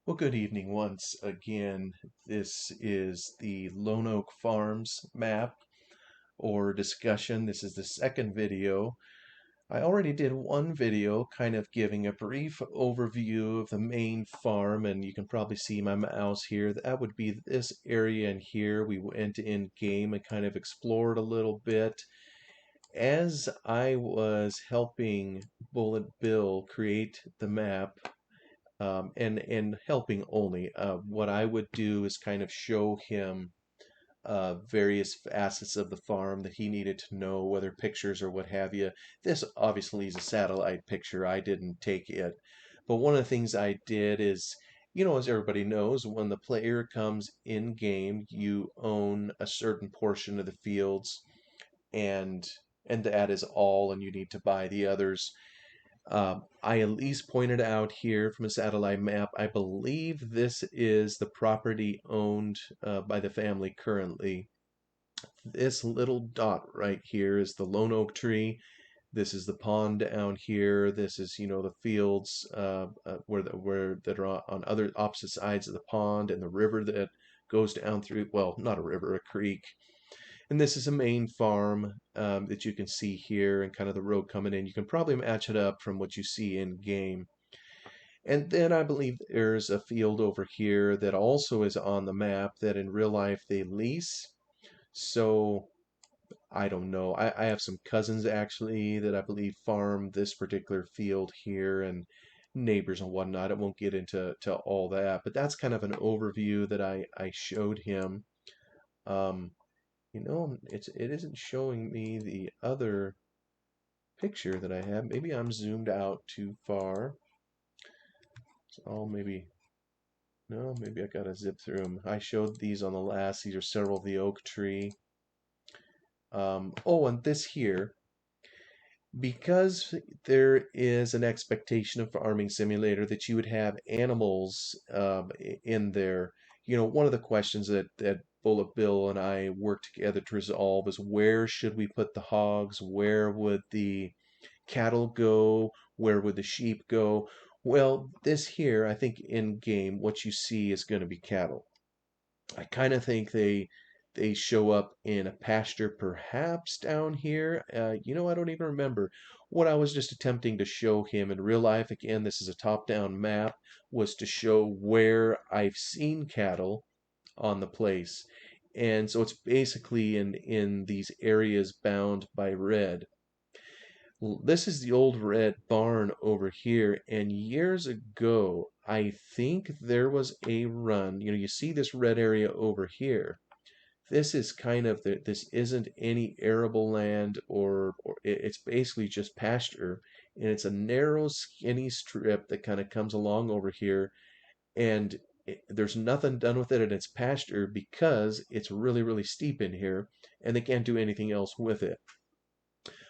Well, good evening once again. This is the Lone Oak Farms map or discussion. This is the second video. I already did one video kind of giving a brief overview of the main farm, and you can probably see my mouse here. That would be this area in here. We went in game and kind of explored a little bit. As I was helping Bullet Bill create the map, and helping only. What I would do is kind of show him various facets of the farm that he needed to know, whether pictures or what have you. This obviously is a satellite picture. I didn't take it. But one of the things I did is, as everybody knows, when the player comes in game, you own a certain portion of the fields, and and that is all, and you need to buy the others. I at least pointed out here from a satellite map, I believe this is the property owned by the family currently. This little dot right here is the lone oak tree. This is the pond down here. This is, the fields where that are on other opposite sides of the pond, and the river that goes down through, well, not a river, a creek. And this is a main farm that you can see here, and kind of the road coming in. You can probably match it up from what you see in game. And then I believe there's a field over here that also is on the map that in real life they lease. So I don't know. I have some cousins actually that I believe farm this particular field here, and neighbors and whatnot. I won't get into all that, but that's kind of an overview that I showed him. Um, it isn't showing me the other picture that I have. Maybe I'm zoomed out too far. So maybe I gotta zip through them. I showed these on the last. These are several of the oak tree. Oh, and this here, because there is an expectation of Farming Simulator that you would have animals in there. One of the questions that Bullet Bill and I worked together to resolve is, where should we put the hogs? Where would the cattle go? Where would the sheep go? Well, this here, I think in game, what you see is going to be cattle. I kind of think they show up in a pasture perhaps down here. I don't even remember. What I was just attempting to show him in real life, again, this is a top-down map, was to show where I've seen cattle on the place. And so it's basically in these areas bound by red. This is the old red barn over here, and years ago, I think there was a run. You see this red area over here. This is kind of this isn't any arable land, or it's basically just pasture, and it's a narrow, skinny strip that kind of comes along over here, and there's nothing done with it, and it's pasture because it's really, really steep in here, and they can't do anything else with it.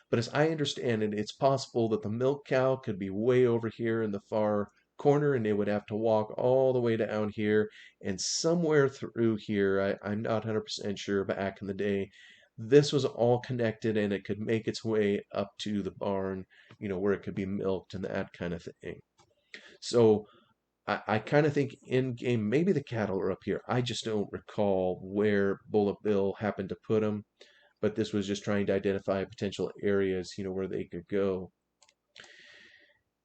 But as I understand it, it's possible that the milk cow could be way over here in the far corner, and they would have to walk all the way down here, and somewhere through here, I'm not 100% sure, back in the day, this was all connected, and it could make its way up to the barn, where it could be milked and that kind of thing. So I kind of think in game, maybe the cattle are up here. I just don't recall where Bullet Bill happened to put them, but this was just trying to identify potential areas, where they could go.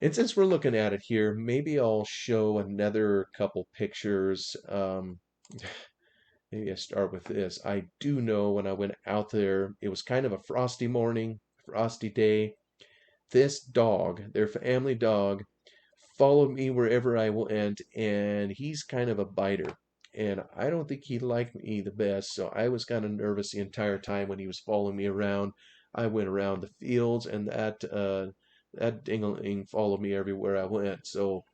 And since we're looking at it here, maybe I'll show another couple pictures. Maybe I start with this. I do know when I went out there, it was kind of a frosty morning, frosty day. This dog, their family dog, followed me wherever I went, and he's kind of a biter. And I don't think he liked me the best, so I was kind of nervous the entire time when he was following me around. I went around the fields, and that dingling followed me everywhere I went. So,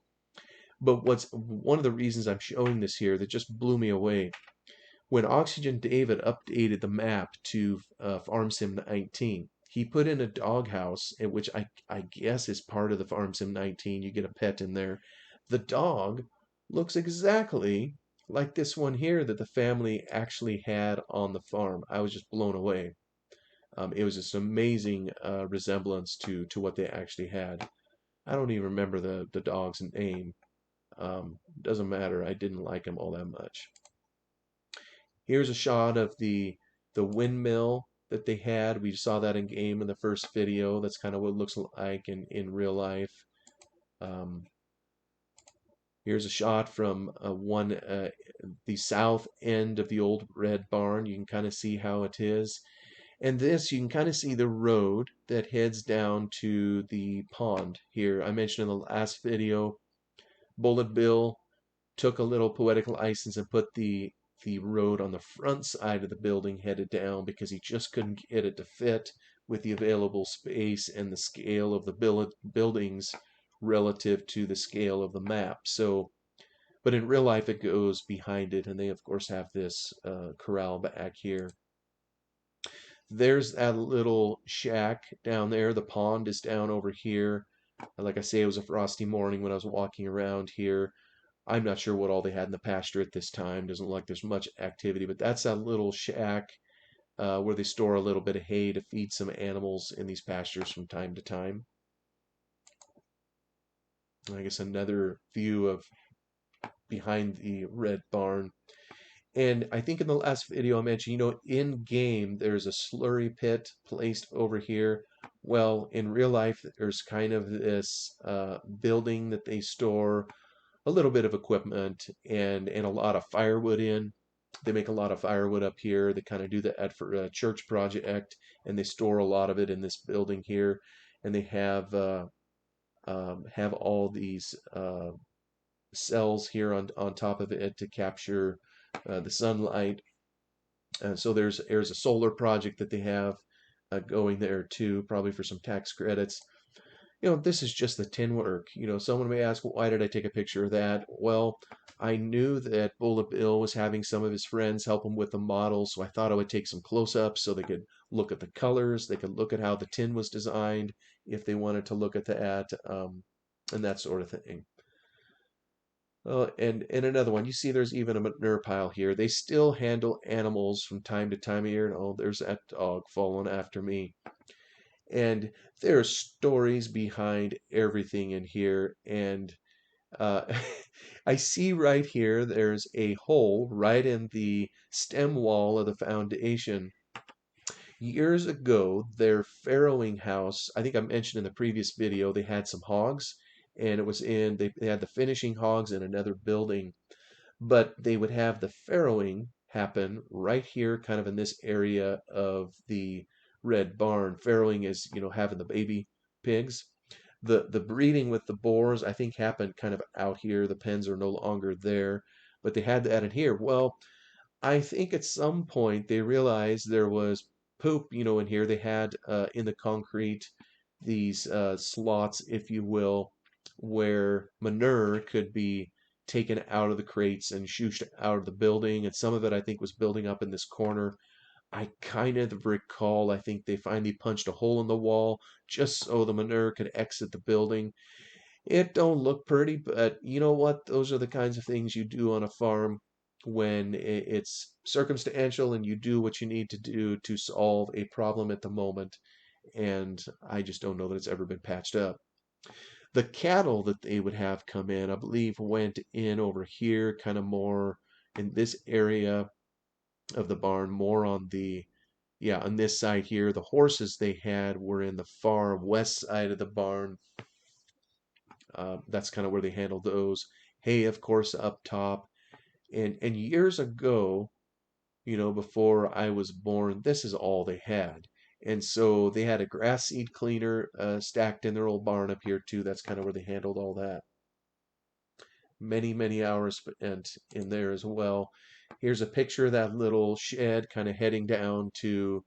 but what's one of the reasons I'm showing this here that just blew me away, when Oxygen David updated the map to Farm Sim 19, he put in a doghouse, which I guess is part of the Farm Sim 19. You get a pet in there. The dog looks exactly like this one here that the family actually had on the farm. I was just blown away. It was this amazing resemblance to what they actually had. I don't even remember the dog's name. Doesn't matter. I didn't like them all that much. Here's a shot of the windmill that they had. We saw that in game in the first video. That's kind of what it looks like in real life. Um, Here's a shot from the south end of the old red barn. You can kind of see how it is. And this, you can kind of see the road that heads down to the pond here. I mentioned in the last video, Bullet Bill took a little poetic license and put the road on the front side of the building headed down because he just couldn't get it to fit with the available space and the scale of the buildings relative to the scale of the map. So, but in real life, it goes behind it, and they of course have this corral back here. There's that little shack down there. The pond is down over here. Like I say, it was a frosty morning when I was walking around here. I'm not sure what all they had in the pasture at this time. Doesn't look like there's much activity, but that's that little shack where they store a little bit of hay to feed some animals in these pastures from time to time. I guess another view of behind the red barn. And I think in the last video I mentioned, in game there's a slurry pit placed over here. Well, in real life, there's kind of this building that they store a little bit of equipment and a lot of firewood in. They make a lot of firewood up here. They kind of do that for a church project, and they store a lot of it in this building here. And they have all these cells here on top of it to capture the sunlight. So there's a solar project that they have going there too, probably for some tax credits. This is just the tin work. Someone may ask, well, why did I take a picture of that? Well, I knew that Bullet Bill was having some of his friends help him with the model, so I thought I would take some close-ups so they could look at the colors, they could look at how the tin was designed, if they wanted to look at that, and that sort of thing. And another one, you see there's even a manure pile here. They still handle animals from time to time here. Oh, there's that dog following after me. And there are stories behind everything in here. And uh, I see right here, there's a hole right in the stem wall of the foundation. Years ago, their farrowing house, I think I mentioned in the previous video, they had some hogs, and they had the finishing hogs in another building, but they would have the farrowing happen right here, kind of in this area of the red barn. Farrowing is, having the baby pigs. The breeding with the boars, I think, happened kind of out here. The pens are no longer there, but they had that in here. Well, I think at some point they realized there was poop, in here. They had in the concrete these slots, if you will, where manure could be taken out of the crates and shooshed out of the building. And some of it, I think, was building up in this corner. I kind of recall, I think they finally punched a hole in the wall just so the manure could exit the building. It don't look pretty, but you know what? Those are the kinds of things you do on a farm when it's circumstantial and you do what you need to do to solve a problem at the moment. And I just don't know that it's ever been patched up. The cattle that they would have come in, I believe, went in over here, kind of more in this area of the barn, more on on this side here. The horses they had were in the far west side of the barn. That's kind of where they handled those. Hay, of course, up top. And years ago, before I was born, this is all they had. And so they had a grass seed cleaner stacked in their old barn up here too. That's kind of where they handled all that. Many, many hours spent in there as well. Here's a picture of that little shed kind of heading down to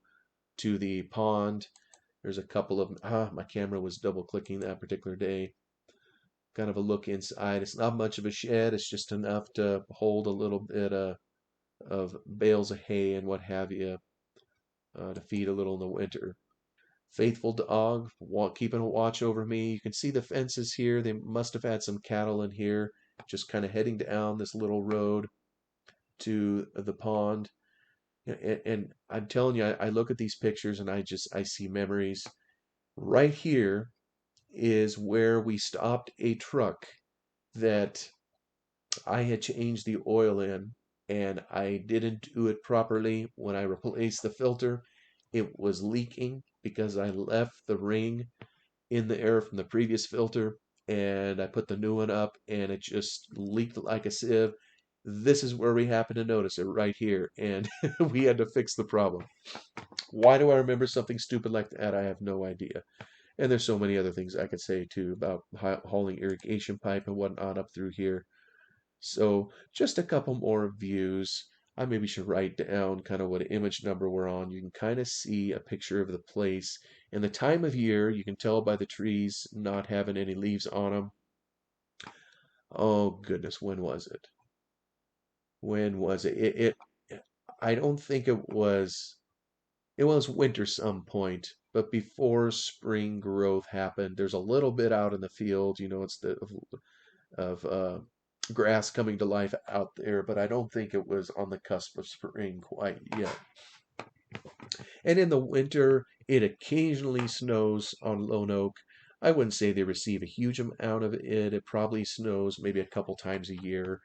the pond. There's a couple of, my camera was double clicking that particular day. Kind of a look inside. It's not much of a shed. It's just enough to hold a little bit of bales of hay and what have you to feed a little in the winter. Faithful dog, keeping a watch over me. You can see the fences here. They must have had some cattle in here, just kind of heading down this little road to the pond. And I'm telling you, I look at these pictures and I see memories. Right here is where we stopped a truck that I had changed the oil in and I didn't do it properly. When I replaced the filter, it was leaking because I left the ring in the air from the previous filter and I put the new one up and it just leaked like a sieve. This is where we happen to notice it right here, and we had to fix the problem. Why do I remember something stupid like that? I have no idea. And there's so many other things I could say too about hauling irrigation pipe and whatnot up through here. So just a couple more views. I maybe should write down kind of what image number we're on. You can kind of see a picture of the place. And the time of year, you can tell by the trees not having any leaves on them. Oh goodness, when was it? When was it? I don't think it was winter some point, but before spring growth happened. There's a little bit out in the field, it's the of grass coming to life out there, but I don't think it was on the cusp of spring quite yet. And in the winter, it occasionally snows on Lone Oak. I wouldn't say they receive a huge amount of it. It probably snows maybe a couple times a year.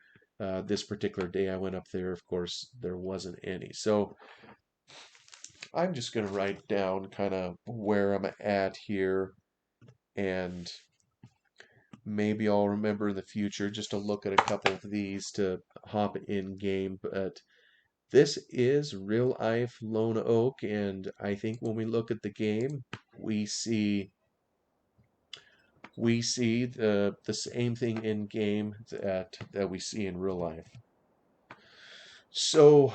This particular day I went up there, of course, there wasn't any. So I'm just going to write down kind of where I'm at here, and maybe I'll remember in the future just to look at a couple of these to hop in game. But this is real life Lone Oak, and I think when we look at the game, we see the same thing in game that we see in real life. So,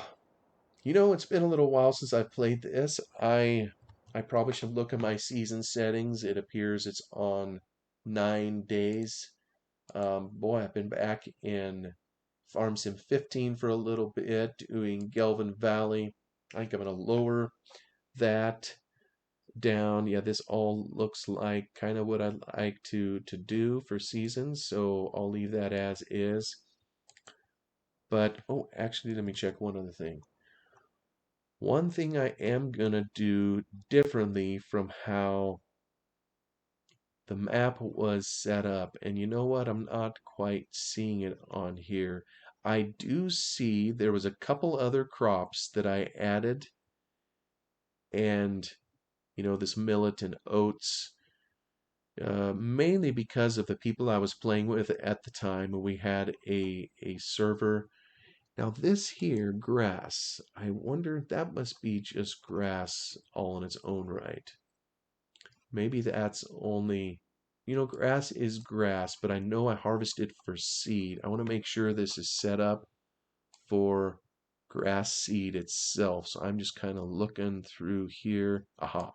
it's been a little while since I've played this. I probably should look at my season settings. It appears it's on 9 days. Boy, I've been back in Farm Sim 15 for a little bit, doing Gelvin Valley. I think I'm going to lower that down. Yeah, this all looks like kind of what I'd like to do for seasons, so I'll leave that as is. But, oh, actually, let me check one other thing. One thing I am going to do differently from how the map was set up, and you know what? I'm not quite seeing it on here. I do see there was a couple other crops that I added, and this millet and oats, mainly because of the people I was playing with at the time. We had a server. Now this here, grass, I wonder if that must be just grass all in its own right. Maybe that's only, grass is grass, but I know I harvested for seed. I want to make sure this is set up for grass seed itself. So I'm just kind of looking through here. Aha.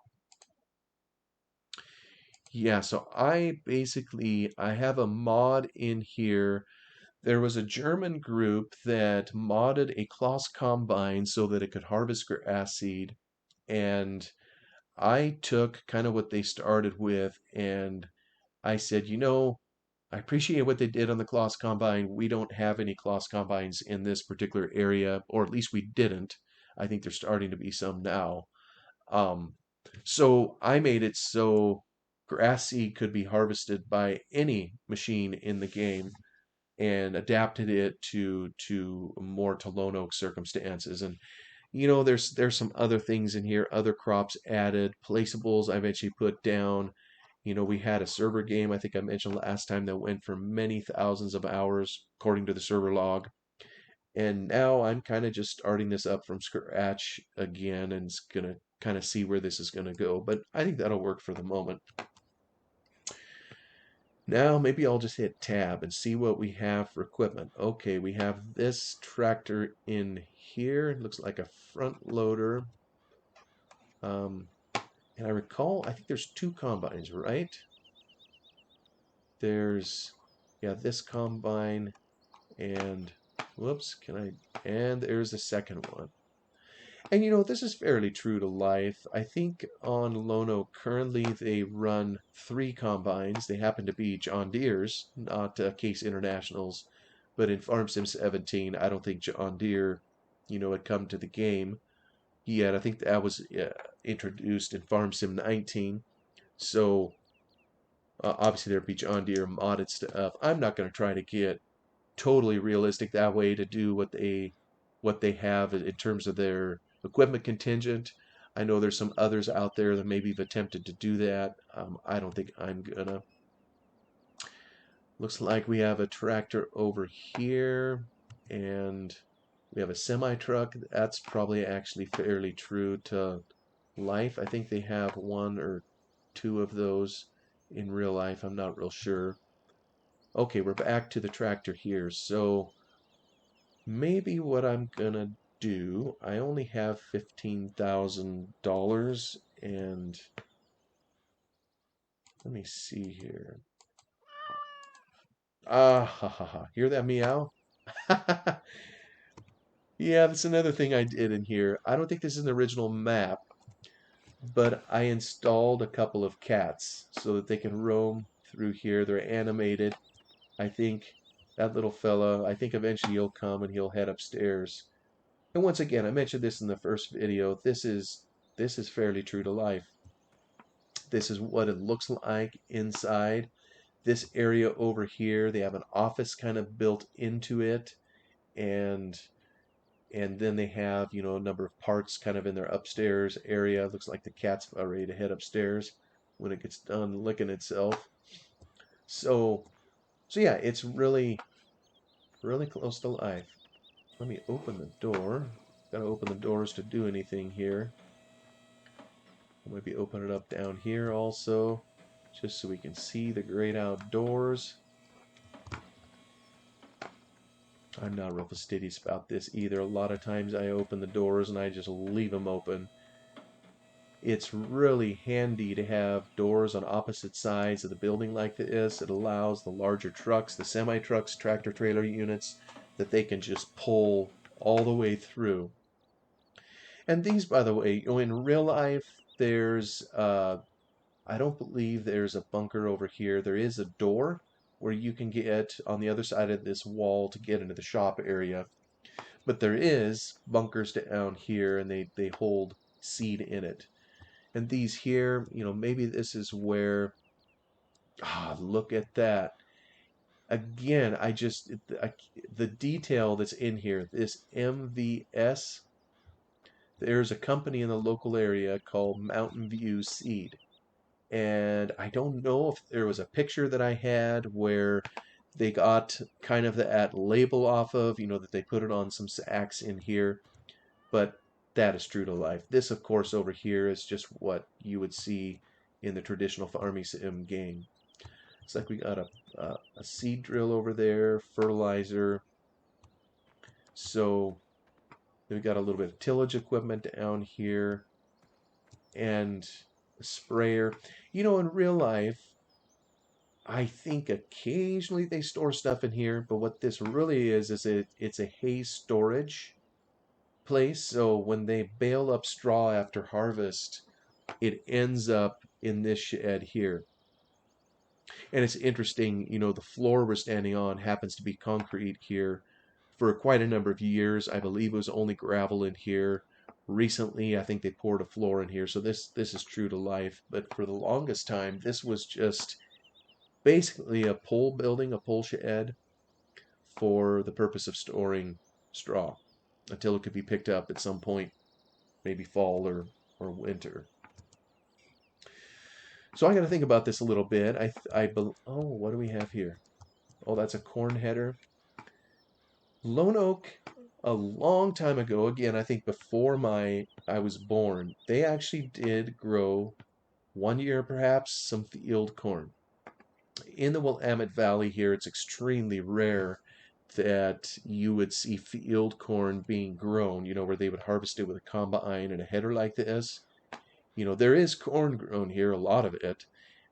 Yeah, so I have a mod in here. There was a German group that modded a Kloss combine so that it could harvest grass seed, and I took kind of what they started with, and I said, I appreciate what they did on the Kloss combine. We don't have any Kloss combines in this particular area, or at least we didn't. I think there's starting to be some now. Um, so I made it so grass seed could be harvested by any machine in the game, and adapted it to more to Lone Oak circumstances. And there's some other things in here, other crops added, placeables I've actually put down. We had a server game, I think I mentioned last time, that went for many thousands of hours according to the server log. And now I'm kind of just starting this up from scratch again, and it's gonna kind of see where this is gonna go. But I think that'll work for the moment. Now maybe I'll just hit tab and see what we have for equipment. Okay, we have this tractor in here. It looks like a front loader. And I recall, I think there's two combines, right? There's, yeah, this combine and, whoops, and there's the second one. And this is fairly true to life. I think on Lono currently they run 3 combines. They happen to be John Deere's, not Case Internationals. But in Farm Sim 17, I don't think John Deere, had come to the game yet. I think that was introduced in Farm Sim 19. So obviously there'd be John Deere modded stuff. I'm not going to try to get totally realistic that way to do what they have in terms of their equipment contingent. I know there's some others out there that maybe have attempted to do that. I don't think I'm gonna. Looks like we have a tractor over here, and we have a semi truck. That's probably actually fairly true to life. I think they have one or two of those in real life. I'm not real sure. Okay, we're back to the tractor here. So maybe what I'm gonna do, I only have $15,000, and let me see here. Ah, ha ha ha. Hear that meow? Yeah, that's another thing I did in here. I don't think this is an original map, but I installed a couple of cats so that they can roam through here. They're animated. I think that little fella, I think eventually he'll come and he'll head upstairs. And once again, I mentioned this in the first video. This is fairly true to life. This is what it looks like inside. This area over here, they have an office kind of built into it, and then they have, you know, a number of parts kind of in their upstairs area. Looks like the cat's about ready to head upstairs when it gets done licking itself. So yeah, it's really close to life. Let me open the door. Gotta open the doors to do anything here. Maybe open it up down here also, just so we can see the great outdoors. I'm not real fastidious about this either. A lot of times I open the doors and I just leave them open. It's really handy to have doors on opposite sides of the building like this. It allows the larger trucks, the semi-trucks, tractor trailer units, that they can just pull all the way through. And these, by the way, you know, in real life, there's I don't believe there's a bunker over here. There is a door where you can get on the other side of this wall to get into the shop area. But there is bunkers down here, and they hold seed in it. And these here, you know, maybe this is where, look at that. Again, the detail that's in here, this MVS, there's a company in the local area called Mountain View Seed. And I don't know if there was a picture that I had where they got kind of that label off of, you know, that they put it on some sacks in here, but that is true to life. This, of course, over here is just what you would see in the traditional farming sim game. It's like we got a seed drill over there, fertilizer. So we got a little bit of tillage equipment down here, and a sprayer. You know, in real life, I think occasionally they store stuff in here, but what this really is it's a hay storage place. So when they bale up straw after harvest, it ends up in this shed here. And it's interesting, you know, the floor we're standing on happens to be concrete here for quite a number of years. I believe it was only gravel in here. Recently, I think they poured a floor in here. So this is true to life. But for the longest time, this was just basically a pole building, a pole shed for the purpose of storing straw until it could be picked up at some point, maybe fall or winter. So I got to think about this a little bit. Oh, what do we have here? Oh, that's a corn header. Lone oak, a long time ago, again, I think before I was born, they actually did grow one year perhaps some field corn. In the Willamette Valley here, it's extremely rare that you would see field corn being grown, you know, where they would harvest it with a combine and a header like this. You know, there is corn grown here, a lot of it,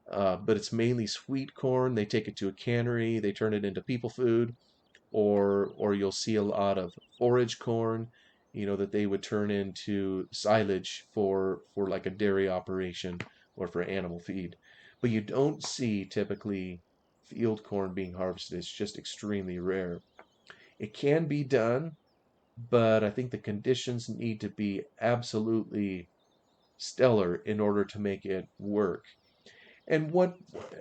but it's mainly sweet corn. They take it to a cannery, they turn it into people food, or you'll see a lot of forage corn, you know, that they would turn into silage for like a dairy operation or for animal feed. But you don't see typically field corn being harvested. It's just extremely rare. It can be done, but I think the conditions need to be absolutely stellar in order to make it work. And what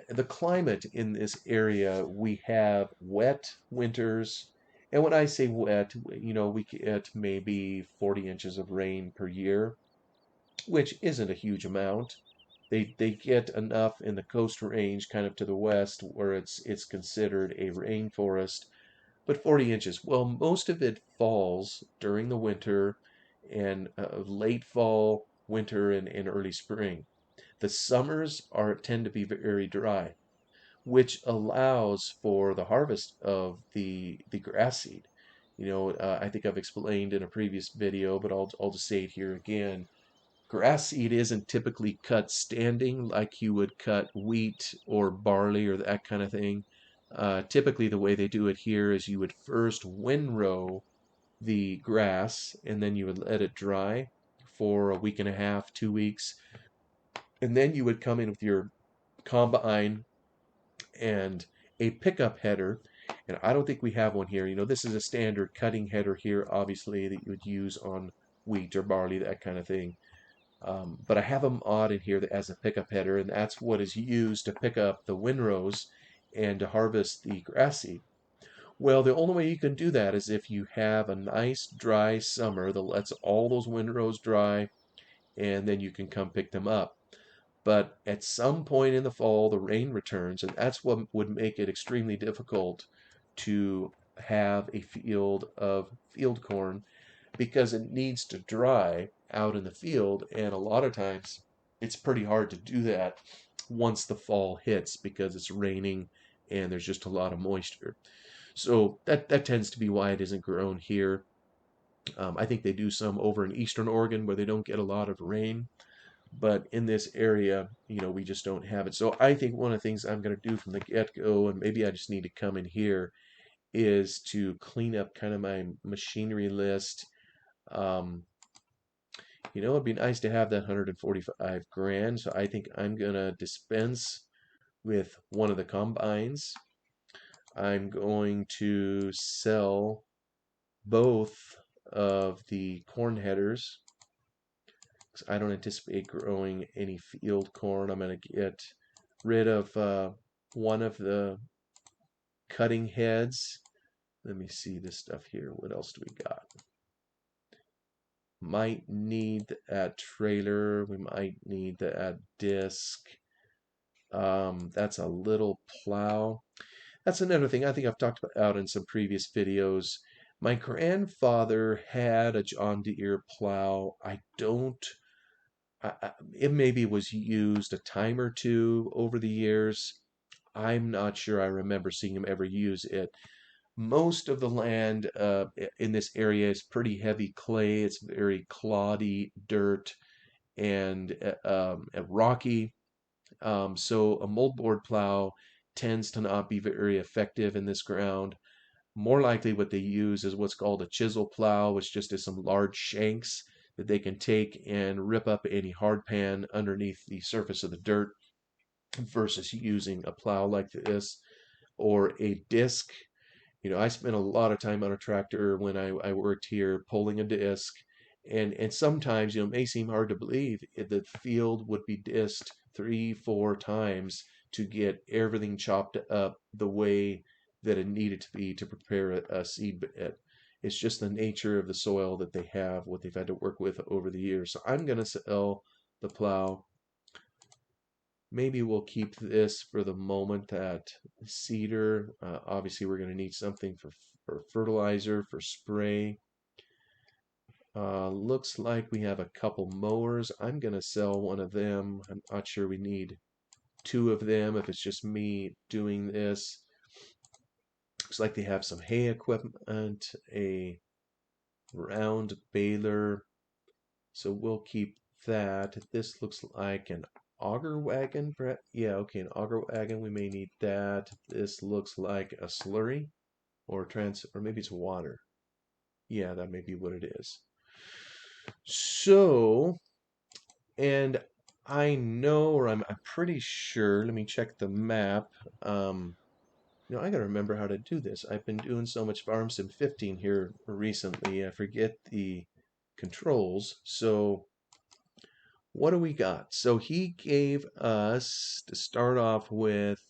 the climate in this area, we have wet winters. And when I say wet, we get maybe 40 inches of rain per year, which isn't a huge amount. They get enough in the coast range, kind of to the west, where it's considered a rainforest. But 40 inches, well, most of it falls during the winter and late fall, winter, and early spring. The summers tend to be very dry, which allows for the harvest of the grass seed. I think I've explained in a previous video, but I'll just say it here again. Grass seed isn't typically cut standing like you would cut wheat or barley or that kind of thing. Typically, the way they do it here is you would first windrow the grass and then you would let it dry for a week and a half, 2 weeks, and then you would come in with your combine and a pickup header. And I don't think we have one here. This is a standard cutting header here, obviously, that you would use on wheat or barley, that kind of thing. But I have them odd in here as a pickup header, and that's what is used to pick up the windrows and to harvest the grass seed. Well, the only way you can do that is if you have a nice dry summer that lets all those windrows dry, and then you can come pick them up. But at some point in the fall, the rain returns, and that's what would make it extremely difficult to have a field of field corn because it needs to dry out in the field, and a lot of times it's pretty hard to do that once the fall hits because it's raining and there's just a lot of moisture. So that tends to be why it isn't grown here. I think they do some over in eastern Oregon where they don't get a lot of rain, but in this area, we just don't have it. So I think one of the things I'm going to do from the get-go, and maybe I just need to come in here, is to clean up kind of my machinery list. It'd be nice to have that 145 grand, so I think I'm going to dispense with one of the combines. I'm going to sell both of the corn headers because I don't anticipate growing any field corn. I'm going to get rid of one of the cutting heads. Let me see this stuff here. What else do we got? Might need that trailer. We might need that disc. That's a little plow. That's another thing I think I've talked about in some previous videos. My grandfather had a John Deere plow. It maybe was used a time or two over the years. I'm not sure I remember seeing him ever use it. Most of the land in this area is pretty heavy clay. It's very cloddy dirt and rocky. So a moldboard plow tends to not be very effective in this ground. More likely what they use is what's called a chisel plow, which just is some large shanks that they can take and rip up any hardpan underneath the surface of the dirt versus using a plow like this or a disc. I spent a lot of time on a tractor when I worked here pulling a disc, and sometimes, it may seem hard to believe the field would be disked 3, 4 times to get everything chopped up the way that it needed to be to prepare a seed bed. It's just the nature of the soil that they have, what they've had to work with over the years. So I'm going to sell the plow. Maybe we'll keep this for the moment, that cedar. Obviously, we're going to need something for fertilizer, for spray. Looks like we have a couple mowers. I'm going to sell one of them. I'm not sure we need two of them if it's just me doing this. Looks like they have some hay equipment, a round baler. So we'll keep that. This looks like an auger wagon, perhaps. Yeah, okay, an auger wagon. We may need that. This looks like a slurry or maybe it's water. Yeah, that may be what it is. So, and I know, or I'm pretty sure. Let me check the map. I gotta remember how to do this. I've been doing so much Farm Sim 15 here recently. I forget the controls. So what do we got? So he gave us to start off with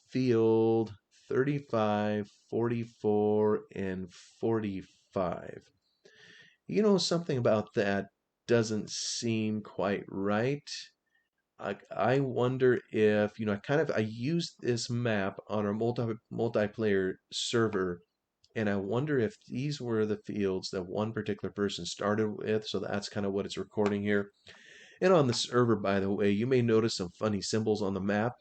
field 35, 44, and 45. You know, something about that doesn't seem quite right. I wonder if, I used this map on our multiplayer server, and I wonder if these were the fields that one particular person started with, so that's kind of what it's recording here. And on the server, by the way, you may notice some funny symbols on the map.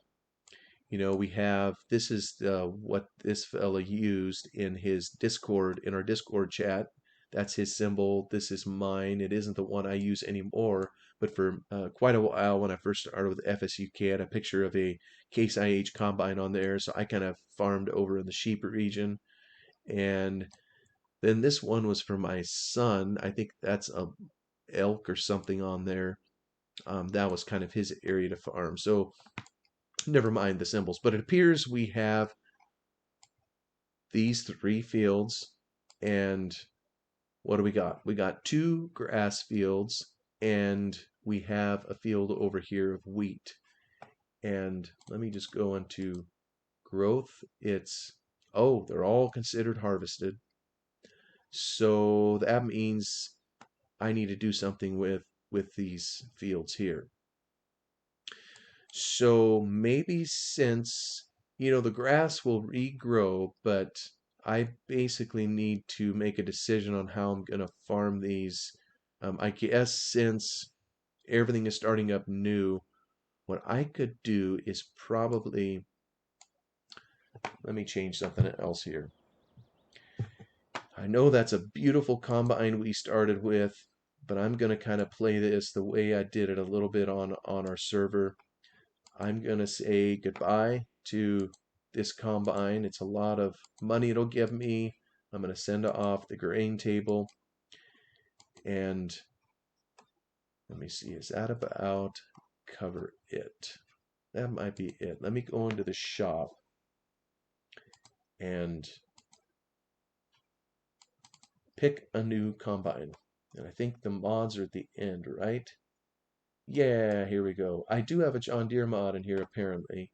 We have, this is what this fella used in his Discord, in our Discord chat. That's his symbol. This is mine. It isn't the one I use anymore, but for quite a while when I first started with FSUK, I had a picture of a Case IH combine on there, so I kind of farmed over in the sheep region. And then this one was for my son. I think that's a elk or something on there. That was kind of his area to farm. So never mind the symbols, but it appears we have these three fields, and what do we got? We got two grass fields, and we have a field over here of wheat. And let me just go into growth. Oh, they're all considered harvested. So that means I need to do something with these fields here. So maybe since, the grass will regrow, but I basically need to make a decision on how I'm going to farm these. I guess since everything is starting up new, what I could do is probably, let me change something else here. I know that's a beautiful combine we started with, but I'm going to kind of play this the way I did it a little bit on our server. I'm going to say goodbye to this combine. It's a lot of money it'll give me. I'm going to send off the grain table. And let me see, is that about cover it? That might be it. Let me go into the shop and pick a new combine. And I think the mods are at the end, right? Yeah, here we go. I do have a John Deere mod in here apparently.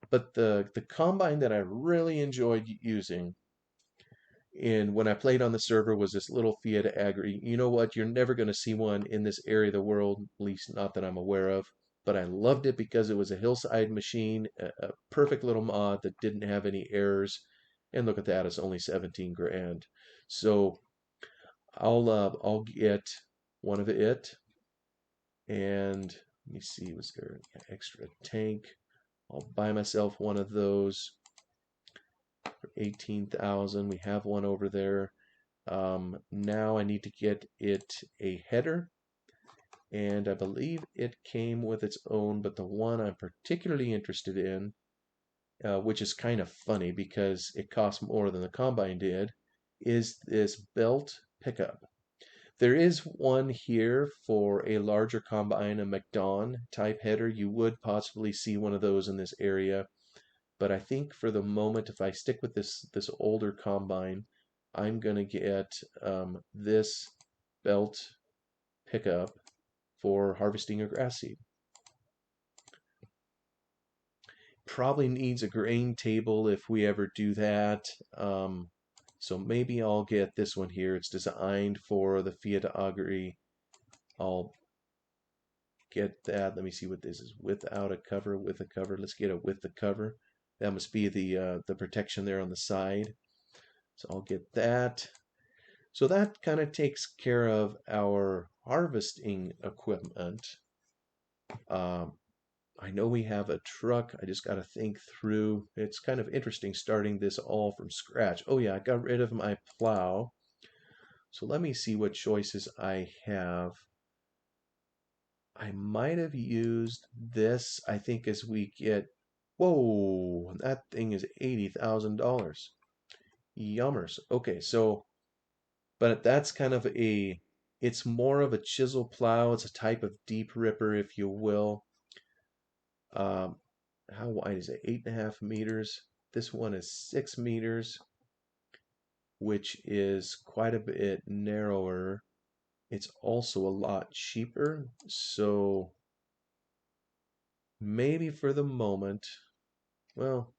But the combine that I really enjoyed using when I played on the server was this little Fiat Agri. You know what? You're never going to see one in this area of the world, at least not that I'm aware of. But I loved it because it was a hillside machine, a perfect little mod that didn't have any errors. And look at that, it's only 17 grand. So I'll get one of it. And let me see, was there an extra tank? I'll buy myself one of those for 18,000. We have one over there. Now I need to get it a header, and I believe it came with its own, but the one I'm particularly interested in, which is kind of funny because it costs more than the Combine did, is this belt pickup. There is one here for a larger Combine, a McDon type header. You would possibly see one of those in this area. But I think for the moment, if I stick with this older combine, I'm going to get this belt pickup for harvesting a grass seed. Probably needs a grain table if we ever do that. So maybe I'll get this one here. It's designed for the Fiat Agri. I'll get that. Let me see what this is. Without a cover, with a cover. Let's get it with the cover. That must be the protection there on the side. So I'll get that. So that kind of takes care of our harvesting equipment. I know we have a truck. I just got to think through. It's kind of interesting starting this all from scratch. Oh yeah, I got rid of my plow. So let me see what choices I have. I might have used this, I think, as we get. Whoa, that thing is $80,000. Yummers. Okay, so, but that's kind of it's more of a chisel plow. It's a type of deep ripper, if you will. How wide is it? 8.5 meters. This one is 6 meters, which is quite a bit narrower. It's also a lot cheaper. So maybe for the moment, well,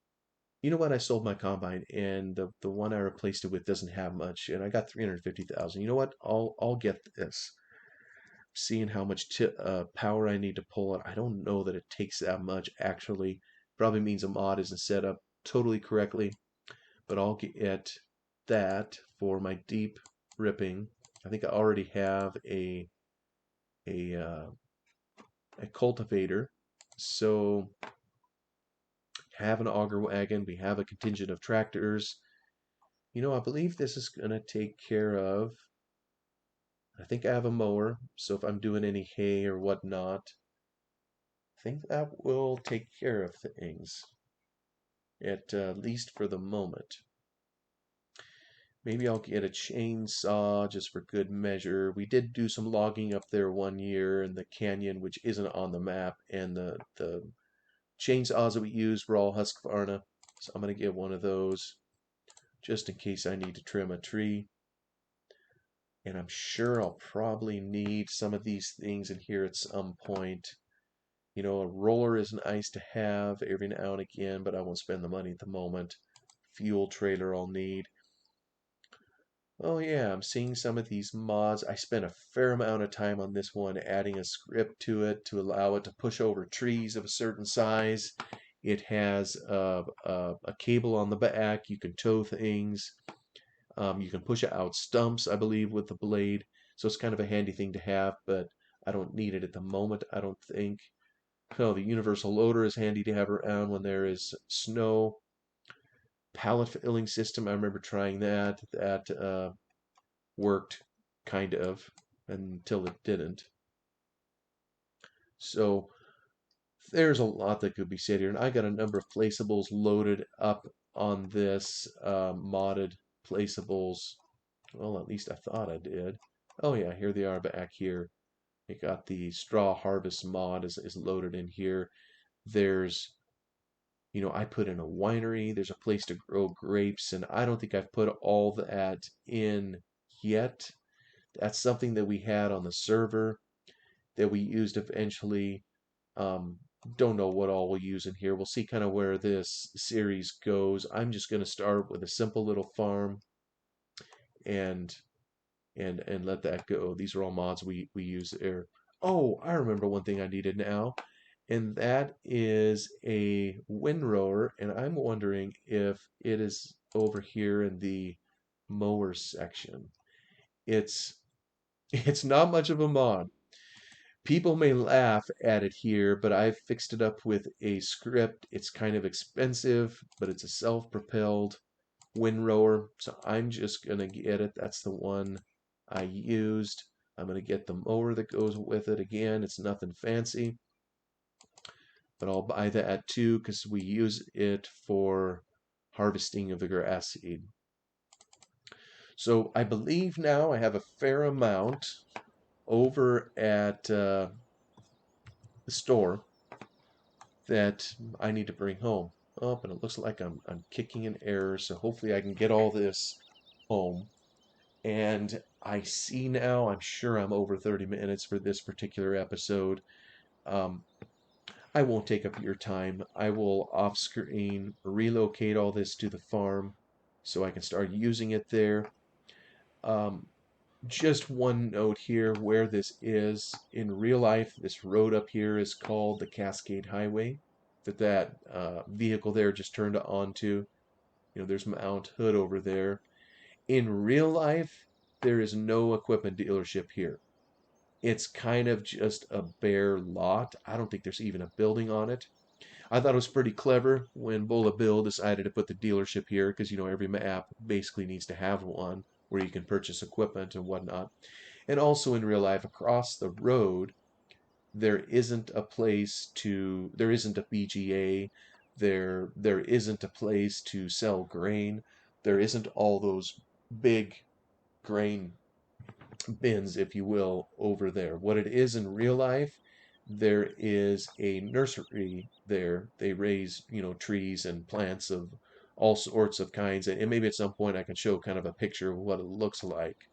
you know what? I sold my combine, and the one I replaced it with doesn't have much, and I got 350,000. You know what? I'll get this. Seeing how much power I need to pull it, I don't know that it takes that much actually. Probably means a mod isn't set up totally correctly, but I'll get that for my deep ripping. I think I already have a uh, a cultivator, so have an auger wagon. We have a contingent of tractors. You know, I believe this is gonna take care of. I think I have a mower, so if I'm doing any hay or whatnot, I think that will take care of things, at least for the moment. Maybe I'll get a chainsaw just for good measure. We did do some logging up there one year in the canyon, which isn't on the map, and the chainsaws that we used were all Husqvarna, so I'm going to get one of those just in case I need to trim a tree. And I'm sure I'll probably need some of these things in here at some point. You know, a roller is nice to have every now and again, but I won't spend the money at the moment. Fuel trailer I'll need. Oh yeah, I'm seeing some of these mods. I spent a fair amount of time on this one, adding a script to it to allow it to push over trees of a certain size. It has a cable on the back. You can tow things. You can push out stumps, I believe, with the blade. So it's kind of a handy thing to have, but I don't need it at the moment, I don't think. Oh, the universal loader is handy to have around when there is snow. Pallet filling system, I remember trying that. That worked, kind of, until it didn't. So there's a lot that could be said here, and I got a number of placeables loaded up on this modded placeables. Well, at least I thought I did. Oh yeah, here they are back here. I got the straw harvest mod is loaded in here. There's, you know, I put in a winery. There's a place to grow grapes, and I don't think I've put all that in yet. That's something that we had on the server that we used eventually. Um, don't know what all we'll use in here. We'll see kind of where this series goes. I'm just going to start with a simple little farm and and let that go. These are all mods we use there. Oh, I remember one thing I needed now, and that is a windrower, and I'm wondering if it is over here in the mower section. It's it's not much of a mod. People may laugh at it here, but I've fixed it up with a script. It's kind of expensive, but it's a self-propelled windrower, so I'm just gonna get it. That's the one I used. I'm gonna get the mower that goes with it. Again, it's nothing fancy, but I'll buy that too because we use it for harvesting of the grass seed. So I believe now I have a fair amount over at the store that I need to bring home. Oh, and it looks like I'm kicking an error, so hopefully I can get all this home. And I see now, I'm sure I'm over 30 minutes for this particular episode. Um, I won't take up your time. I will off screen relocate all this to the farm so I can start using it there. Um, just one note here where this is. In real life, this road up here is called the Cascade Highway that vehicle there just turned onto. You know, there's Mount Hood over there. In real life, there is no equipment dealership here. It's kind of just a bare lot. I don't think there's even a building on it. I thought it was pretty clever when Bola Bill decided to put the dealership here because, you know, every map basically needs to have one where you can purchase equipment and whatnot. And also in real life, across the road, there isn't a BGA, there isn't a place to sell grain, there isn't all those big grain bins, if you will, over there. What it is in real life, there is a nursery there. They raise, you know, trees and plants of all sorts of kinds, and maybe at some point I can show kind of a picture of what it looks like.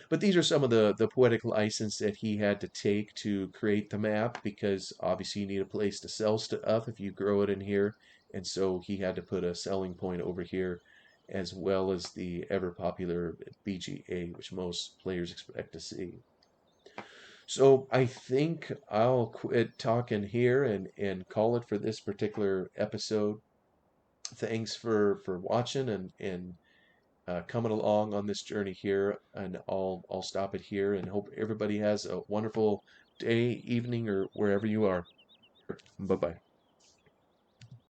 But these are some of the poetic license that he had to take to create the map, because obviously you need a place to sell stuff if you grow it in here. And so he had to put a selling point over here, as well as the ever popular BGA, which most players expect to see. So I think I'll quit talking here and call it for this particular episode. Thanks for watching and coming along on this journey here, and I'll stop it here and hope everybody has a wonderful day, evening, or wherever you are. Bye bye.